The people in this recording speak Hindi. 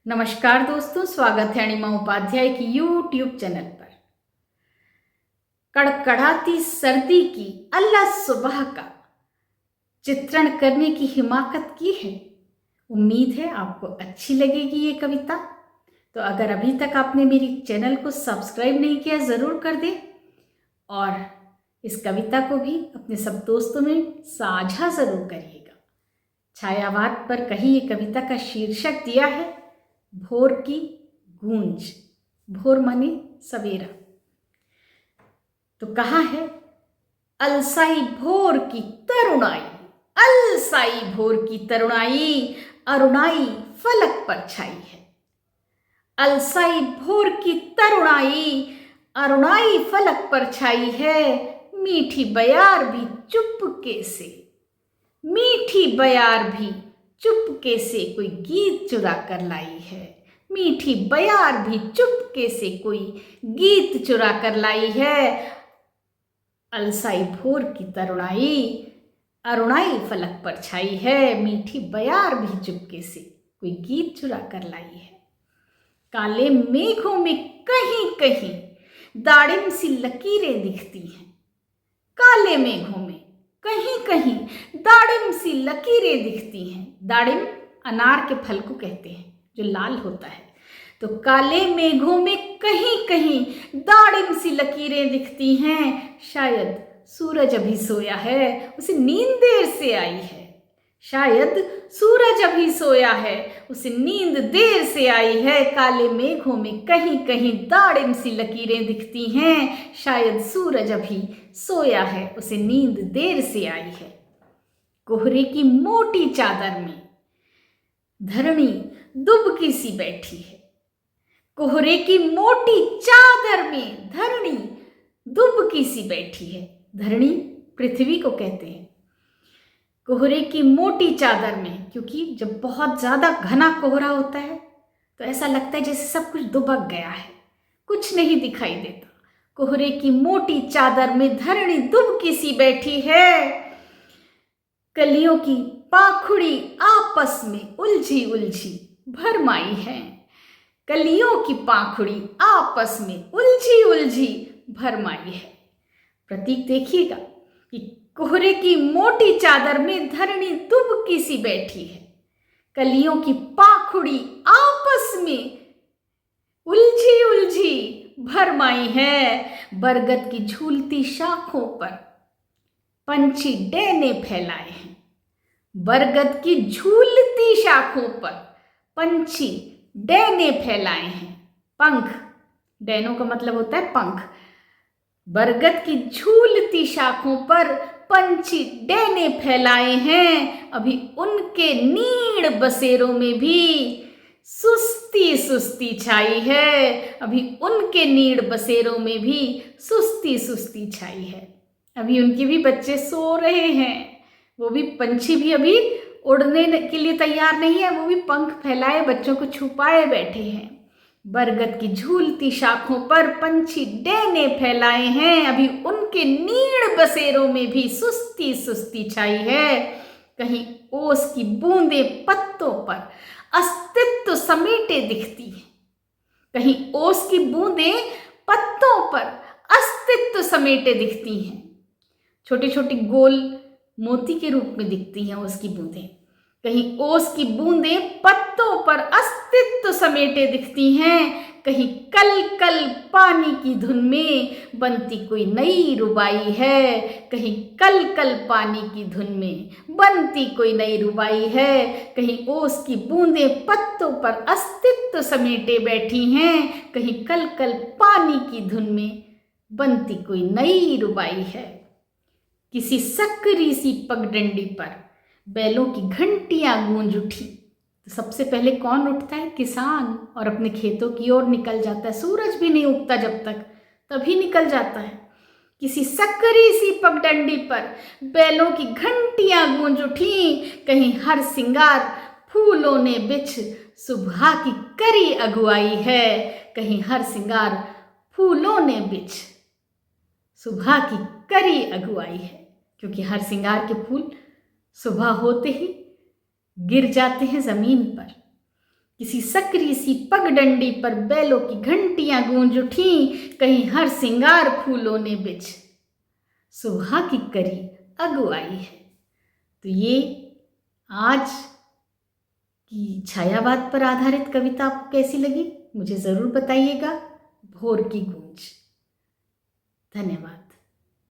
नमस्कार दोस्तों, स्वागत है अणिमा उपाध्याय की यूट्यूब चैनल पर। कड़कड़ाती सर्दी की अल्लाह सुबह का चित्रण करने की हिमाकत की है। उम्मीद है आपको अच्छी लगेगी ये कविता। तो अगर अभी तक आपने मेरी चैनल को सब्सक्राइब नहीं किया ज़रूर कर दें और इस कविता को भी अपने सब दोस्तों में साझा ज़रूर करिएगा। छायावाद पर कही ये कविता का शीर्षक दिया है भोर की गूंज। भोर माने सवेरा। तो कहा है अलसाई भोर की तरुणाई, अलसाई भोर की तरुणाई, अरुणाई फलक पर छाई है। अलसाई भोर की तरुणाई, अरुणाई फलक पर छाई है। मीठी बयार भी चुपके से, मीठी बयार भी चुपके से कोई गीत चुरा कर लाई है। मीठी बयार भी चुपके से कोई गीत चुरा कर लाई है। अलसाई भोर की तरुणाई, अरुणाई फलक पर छाई है। मीठी बयार भी चुपके से कोई गीत चुरा कर लाई है। काले मेघों में कहीं कहीं दाड़िम सी लकीरें दिखती हैं। काले मेघों में कहीं कहीं दाड़िम सी लकीरें दिखती हैं। दाड़िम अनार के फल को कहते हैं जो लाल होता है। तो काले मेघों में कहीं कहीं दाड़िम सी लकीरें दिखती हैं। शायद सूरज अभी सोया है, उसे नींद देर से आई है। शायद सूरज अभी सोया है, उसे नींद देर से आई है। काले मेघों में कहीं कहीं दाड़िम सी लकीरें दिखती हैं। शायद सूरज अभी सोया है, उसे नींद देर से आई है। कोहरे की मोटी चादर में धरणी दुबकी सी बैठी है। कोहरे की मोटी चादर में धरणी दुबकी सी बैठी है। धरणी पृथ्वी को कहते हैं। कोहरे की मोटी चादर में, क्योंकि जब बहुत ज्यादा घना कोहरा होता है तो ऐसा लगता है जैसे सब कुछ दुबक गया है, कुछ नहीं दिखाई देता। कोहरे की मोटी चादर में धरणी दुबकी सी बैठी है। कलियों की पाखुड़ी आपस में उलझी उलझी भरमाई है। कलियों की पाखुड़ी आपस में उलझी उलझी भरमाई है। प्रतीक देखिएगा कि कोहरे की मोटी चादर में धरणी दुबकी सी बैठी है। कलियों की पाखुड़ी आपस में उलझी उलझी भरमाई है। बरगद की झूलती शाखों पर पंछी डैने फैलाए हैं। बरगद की झूलती शाखों पर पंछी डैने फैलाए हैं। पंख, डैनों का मतलब होता है पंख। बरगद की झूलती शाखों पर पंछी डैने फैलाए हैं। अभी उनके नीड़ बसेरों में भी सुस्ती सुस्ती छाई है। अभी उनके नीड़ बसेरों में भी सुस्ती सुस्ती छाई है। अभी उनके भी बच्चे सो रहे हैं। वो भी पंछी भी अभी उड़ने के लिए तैयार नहीं है, वो भी पंख फैलाए बच्चों को छुपाए बैठे हैं। बरगद की झूलती शाखों पर पंछी डैने फैलाए हैं। अभी उनके नीड़ बसेरों में भी सुस्ती सुस्ती छाई है। कहीं ओस की बूंदें पत्तों पर अस्तित्व समेटे दिखती हैं। कहीं ओस की बूंदें पत्तों पर अस्तित्व समेटे दिखती हैं। छोटी छोटी गोल मोती के रूप में दिखती हैं ओस की बूंदें। कहीं ओस की बूंदें पत्तों पर अस्तित्व समेटे दिखती हैं। कहीं कल कल पानी की धुन में बनती कोई नई रुबाई है। कहीं कल कल पानी की धुन में बनती कोई नई रुबाई है। कहीं ओस की बूंदें पत्तों पर अस्तित्व समेटे बैठी हैं। कहीं कल कल पानी की धुन में बनती कोई नई रुबाई है। किसी सकरी सी पगडंडी पर बैलों की घंटियां गूंज उठी। तो सबसे पहले कौन उठता है? किसान, और अपने खेतों की ओर निकल जाता है। सूरज भी नहीं उगता जब तक, तभी निकल जाता है। किसी सकरी सी पगडंडी पर बैलों की घंटियां गूंज उठी। कहीं हर सिंगार फूलों ने बिछ सुबह की करी अगुवाई है। कहीं हर सिंगार फूलों ने बिछ सुबह की करी अगुवाई है। क्योंकि हर सिंगार के फूल सुबह होते ही गिर जाते हैं जमीन पर। किसी सकरी सी पगडंडी पर बैलों की घंटियां गूंज उठी, कहीं हर सिंगार फूलों ने बिछ सुबह की करी अगुवाई है। तो ये आज की छायावाद पर आधारित कविता आपको कैसी लगी मुझे ज़रूर बताइएगा। भोर की गूंज। धन्यवाद।